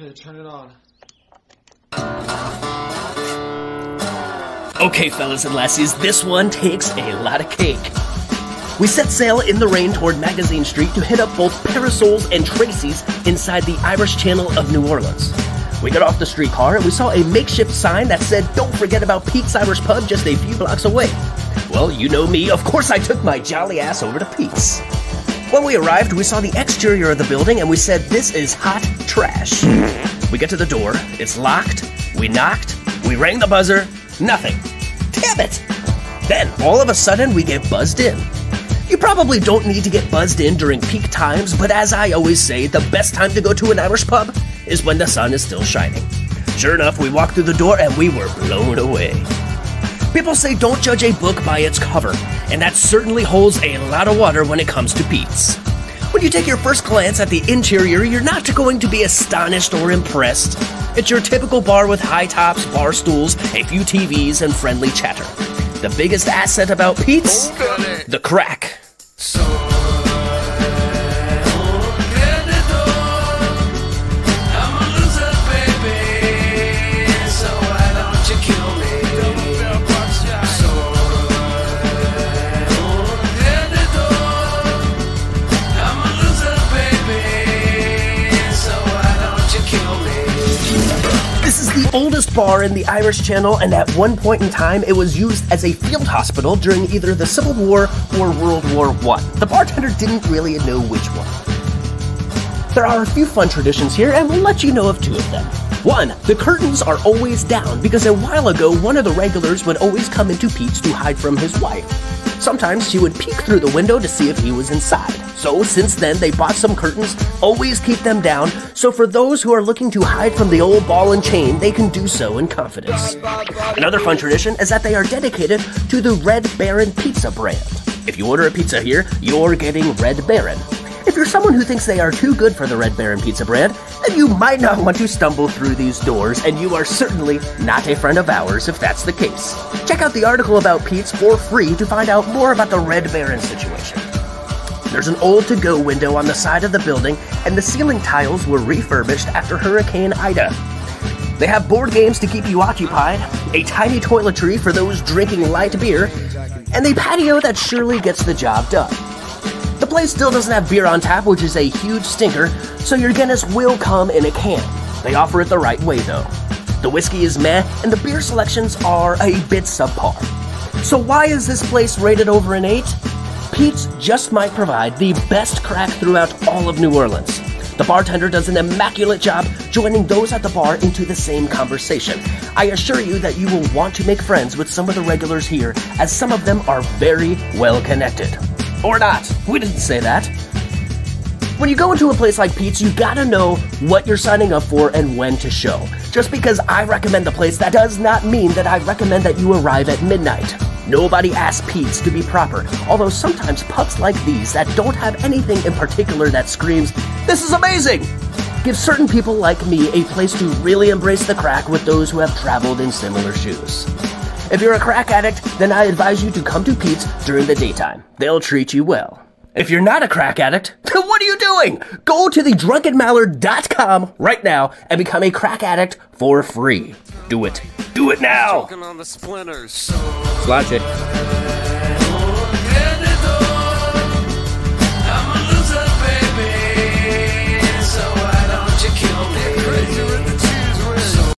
Okay, turn it on. Okay, fellas and lassies, this one takes a lot of cake. We set sail in the rain toward Magazine Street to hit up both Parasols and Tracy's inside the Irish Channel of New Orleans. We got off the streetcar and we saw a makeshift sign that said, "Don't forget about Pete's Irish Pub just a few blocks away." Well, you know me, of course I took my jolly ass over to Pete's. When we arrived, we saw the exterior of the building and we said, "This is hot trash." We get to the door, it's locked, we knocked, we rang the buzzer, nothing. Damn it! Then, all of a sudden, we get buzzed in. You probably don't need to get buzzed in during peak times, but as I always say, the best time to go to an Irish pub is when the sun is still shining. Sure enough, we walked through the door and we were blown away. People say don't judge a book by its cover, and that certainly holds a lot of water when it comes to Pete's. When you take your first glance at the interior, you're not going to be astonished or impressed. It's your typical bar with high tops, bar stools, a few TVs, and friendly chatter. The biggest asset about Pete's? The crack. This is the oldest bar in the Irish Channel, and at one point in time, it was used as a field hospital during either the Civil War or World War I. The bartender didn't really know which one. There are a few fun traditions here, and we'll let you know of two of them. One, the curtains are always down, because a while ago, one of the regulars would always come into Pete's to hide from his wife. Sometimes she would peek through the window to see if he was inside. So since then, they bought some curtains, always keep them down, so for those who are looking to hide from the old ball and chain, they can do so in confidence. Another fun tradition is that they are dedicated to the Red Baron pizza brand. If you order a pizza here, you're getting Red Baron. If you're someone who thinks they are too good for the Red Baron pizza brand, then you might not want to stumble through these doors, and you are certainly not a friend of ours if that's the case. Check out the article about Pete's for free to find out more about the Red Baron situation. There's an old to-go window on the side of the building, and the ceiling tiles were refurbished after Hurricane Ida. They have board games to keep you occupied, a tiny toiletry for those drinking light beer, and a patio that surely gets the job done. The place still doesn't have beer on tap, which is a huge stinker, so your Guinness will come in a can. They offer it the right way, though. The whiskey is meh, and the beer selections are a bit subpar. So why is this place rated over an 8? Pete's just might provide the best crack throughout all of New Orleans. The bartender does an immaculate job joining those at the bar into the same conversation. I assure you that you will want to make friends with some of the regulars here, as some of them are very well connected. Or not. We didn't say that. When you go into a place like Pete's, you gotta know what you're signing up for and when to show. Just because I recommend the place, that does not mean that I recommend that you arrive at midnight. Nobody asks Pete's to be proper, although sometimes pubs like these that don't have anything in particular that screams, "This is amazing!" give certain people like me a place to really embrace the crack with those who have traveled in similar shoes. If you're a crack addict, then I advise you to come to Pete's during the daytime. They'll treat you well. If you're not a crack addict, then what are you doing? Go to the drunkenmallard.com right now and become a crack addict for free. Do it. Do it now! Choking on the splinters. Sludge it.